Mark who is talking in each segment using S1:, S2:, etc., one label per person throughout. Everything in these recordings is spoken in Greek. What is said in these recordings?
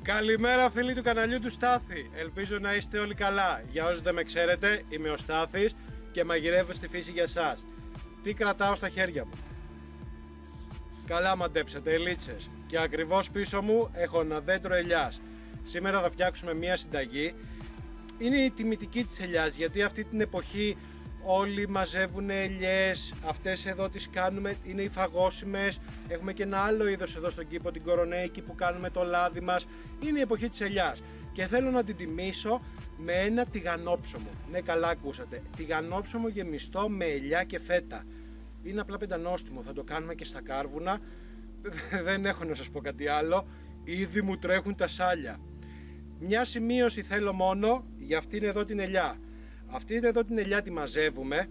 S1: Καλημέρα φίλοι του καναλιού του Στάθη. Ελπίζω να είστε όλοι καλά. Για όσους δεν με ξέρετε, είμαι ο Στάθης και μαγειρεύω στη φύση για σας. Τι κρατάω στα χέρια μου? Καλά μαντέψατε, ελίτσες. Και ακριβώς πίσω μου έχω ένα δέντρο ελιάς. Σήμερα θα φτιάξουμε μια συνταγή. Είναι η τιμητική της ελιάς, γιατί αυτή την εποχή όλοι μαζεύουν ελιές. Αυτές εδώ τις κάνουμε, είναι οι φαγώσιμες. Έχουμε και ένα άλλο είδος εδώ στον κήπο, την κορονέικη, που κάνουμε το λάδι μας. Είναι η εποχή της ελιάς και θέλω να την τιμήσω με ένα τηγανόψωμο. Ναι, καλά ακούσατε, τηγανόψωμο γεμιστό με ελιά και φέτα. Είναι απλά πεντανόστιμο, θα το κάνουμε και στα κάρβουνα. Δεν έχω να σας πω κάτι άλλο, ήδη μου τρέχουν τα σάλια. Μια σημείωση θέλω μόνο για αυτήν εδώ την ελιά. Αυτήν εδώ την ελιά τη μαζεύουμε,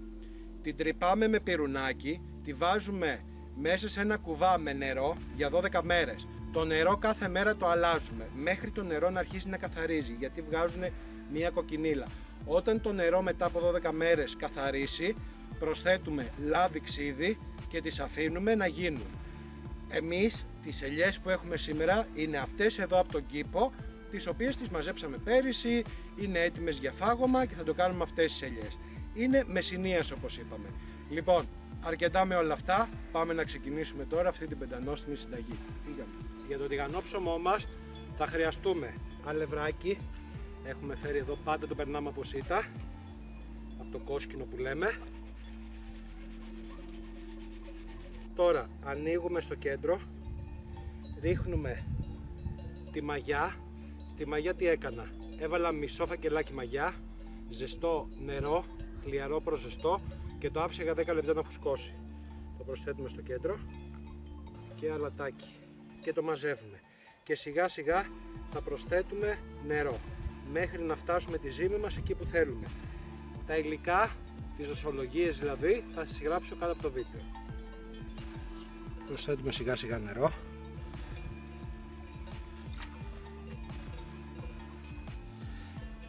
S1: την τρυπάμε με πυρουνάκι, τη βάζουμε μέσα σε ένα κουβά με νερό για 12 μέρες. Το νερό κάθε μέρα το αλλάζουμε μέχρι το νερό να αρχίσει να καθαρίζει, γιατί βγάζουν μια κοκκινίλα. Όταν το νερό μετά από 12 μέρες καθαρίσει, προσθέτουμε λάδι ξύδι και τις αφήνουμε να γίνουν. Εμείς τις ελιές που έχουμε σήμερα είναι αυτές εδώ από τον κήπο, τις οποίες τις μαζέψαμε πέρυσι, είναι έτοιμες για φάγωμα και θα το κάνουμε αυτές τις ελιές. Είναι μεσηνίας όπως είπαμε. Λοιπόν, αρκετά με όλα αυτά, πάμε να ξεκινήσουμε τώρα αυτή την πεντανόστιμη συνταγή. Φύγαμε. Για το τηγανόψωμό μας θα χρειαστούμε αλευράκι. Έχουμε φέρει εδώ, πάντα το περνάμε από σίτα, από το κόσκινο που λέμε. Τώρα ανοίγουμε στο κέντρο, ρίχνουμε τη μαγιά. Στη μαγιά τι έκανα? Έβαλα μισό φακελάκι μαγιά, ζεστό νερό, χλιαρό προς ζεστό, και το άφησα για 10 λεπτά να φουσκώσει. Το προσθέτουμε στο κέντρο και αλατάκι και το μαζεύουμε. Και σιγά σιγά θα προσθέτουμε νερό μέχρι να φτάσουμε τη ζύμη μας εκεί που θέλουμε. Τα υλικά, τις δοσολογίες δηλαδή, θα σας γράψω κάτω από το βίντεο. Προσθέτουμε σιγά σιγά νερό.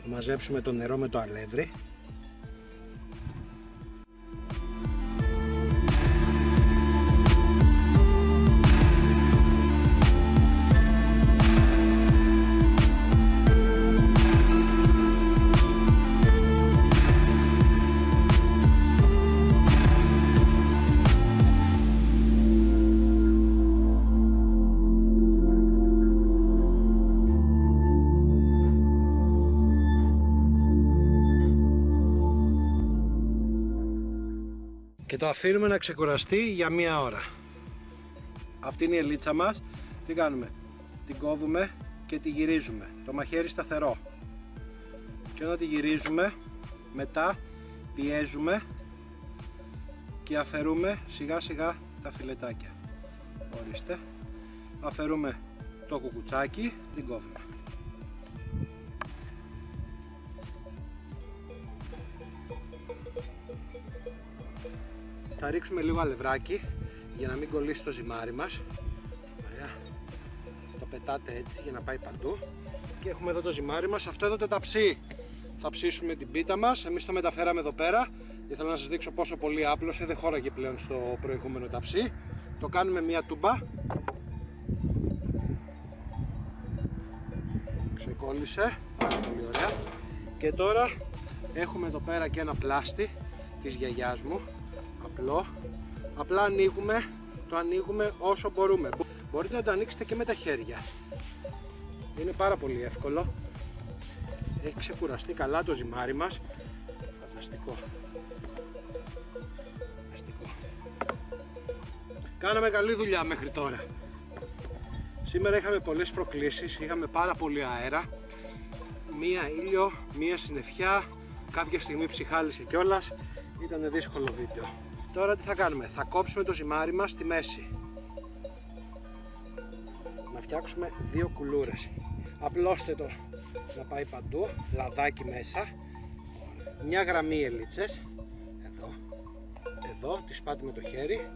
S1: Θα μαζέψουμε το νερό με το αλεύρι. Και το αφήνουμε να ξεκουραστεί για μία ώρα. Αυτή είναι η ελίτσα μας. Τι κάνουμε? Την κόβουμε και τη γυρίζουμε. Το μαχαίρι σταθερό. Και όταν τη γυρίζουμε, μετά πιέζουμε και αφαιρούμε σιγά σιγά τα φιλετάκια. Ορίστε. Αφαιρούμε το κουκουτσάκι, την κόβουμε. Θα ρίξουμε λίγο αλευράκι για να μην κολλήσει το ζυμάρι μας. Ωραία. Το πετάτε έτσι για να πάει παντού. Και έχουμε εδώ το ζυμάρι μας. Αυτό εδώ το ταψί θα ψήσουμε την πίτα μας. Εμείς το μεταφέραμε εδώ πέρα. Ήθελα να σας δείξω πόσο πολύ άπλωσε. Δεν χώραγε πλέον στο προηγούμενο ταψί. Το κάνουμε μία τούμπα. Ξεκόλλησε. Πάρα πολύ ωραία. Και τώρα έχουμε εδώ πέρα και ένα πλάστη της γιαγιάς μου. Απλά ανοίγουμε, το ανοίγουμε όσο μπορούμε. Μπορείτε να το ανοίξετε και με τα χέρια. Είναι πάρα πολύ εύκολο. Έχει ξεκουραστεί καλά το ζυμάρι μας. Φανταστικό. Φανταστικό. Κάναμε καλή δουλειά μέχρι τώρα. Σήμερα είχαμε πολλές προκλήσεις, είχαμε πάρα πολύ αέρα. Μία ήλιο, μία συννεφιά, κάποια στιγμή ψυχάλισε κιόλας. Ήταν δύσκολο βίντεο. Τώρα τι θα κάνουμε? Θα κόψουμε το ζυμάρι μας στη μέση. Να φτιάξουμε δύο κουλούρες. Απλώστε το να πάει παντού, λαδάκι μέσα. Μια γραμμή ελίτσες. Εδώ. Εδώ, τη σπάτε με το χέρι.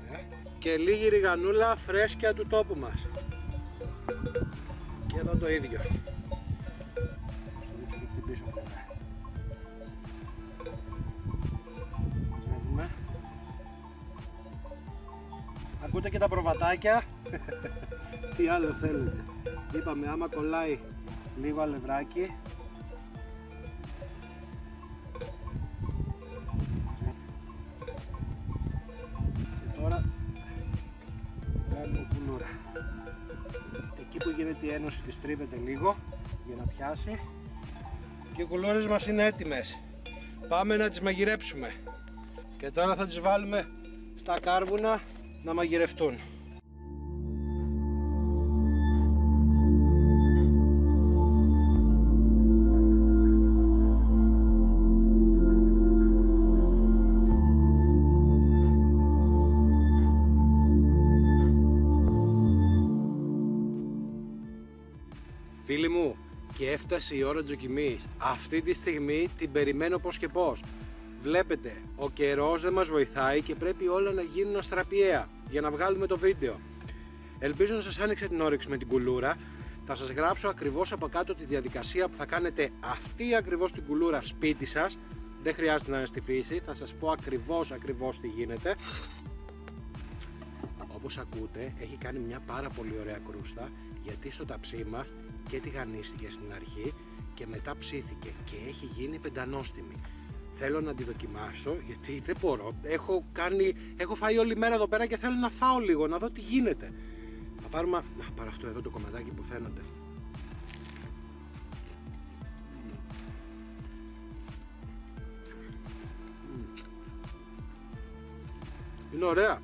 S1: Ωραία. Και λίγη ριγανούλα φρέσκια του τόπου μας. Και εδώ το ίδιο. Ακούτε και τα προβατάκια. Τι άλλο θέλετε? Είπαμε άμα κολλάει λίγο αλευράκι. Και τώρα κάνουμε κουλούρα. Εκεί που γίνεται η ένωση τη τρίβεται λίγο για να πιάσει. Και οι κουλούρες μας είναι έτοιμες. Πάμε να τις μαγειρέψουμε. Και τώρα θα τις βάλουμε στα κάρβουνα να μαγειρευτούν. Φίλοι μου, και έφτασε η ώρα της δοκιμής. Αυτή τη στιγμή την περιμένω πώς και πώς. Βλέπετε, ο καιρός δεν μας βοηθάει και πρέπει όλα να γίνουν αστραπιαία για να βγάλουμε το βίντεο. Ελπίζω να σας άνοιξε την όρεξη με την κουλούρα. Θα σας γράψω ακριβώς από κάτω τη διαδικασία που θα κάνετε αυτή ακριβώς την κουλούρα σπίτι σας. Δεν χρειάζεται να είναι στη φύση, θα σας πω ακριβώς τι γίνεται. Όπως ακούτε, έχει κάνει μια πάρα πολύ ωραία κρούστα, γιατί στο ταψί μας και τηγανίστηκε στην αρχή και μετά ψήθηκε και έχει γίνει πεντανόστιμη. Θέλω να τη δοκιμάσω γιατί δεν μπορώ. Έχω φάει όλη μέρα εδώ πέρα και θέλω να φάω λίγο, να δω τι γίνεται. Θα πάρουμε, να πάρω αυτό εδώ το κομματάκι που φαίνονται. Είναι ωραία.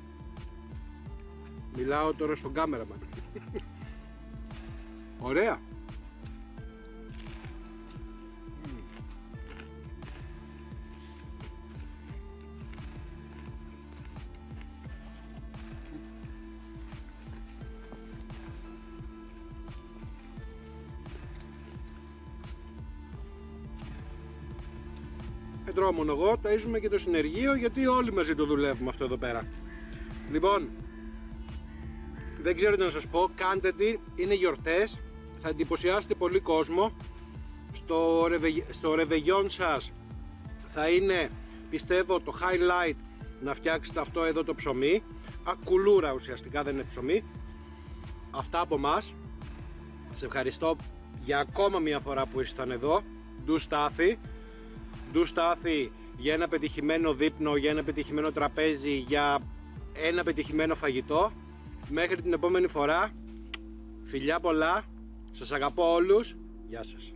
S1: Μιλάω τώρα στον κάμεραμαν. Ωραία. Δεν τρώω μόνο εγώ, ταΐζουμε και το συνεργείο γιατί όλοι μαζί το δουλεύουμε αυτό εδώ πέρα. Λοιπόν, δεν ξέρω τι να σας πω, κάντε τι, είναι γιορτές, θα εντυπωσιάσετε πολύ κόσμο. Στο ρεβεγιόν σας θα είναι, πιστεύω, το highlight να φτιάξετε αυτό εδώ το ψωμί. Κουλούρα ουσιαστικά, δεν είναι ψωμί. Αυτά από μας. Σε ευχαριστώ για ακόμα μια φορά που ήσασταν εδώ. Ντου Στάθη για ένα πετυχημένο δείπνο, για ένα πετυχημένο τραπέζι, για ένα πετυχημένο φαγητό. Μέχρι την επόμενη φορά, φιλιά πολλά, σας αγαπώ όλους, γεια σας.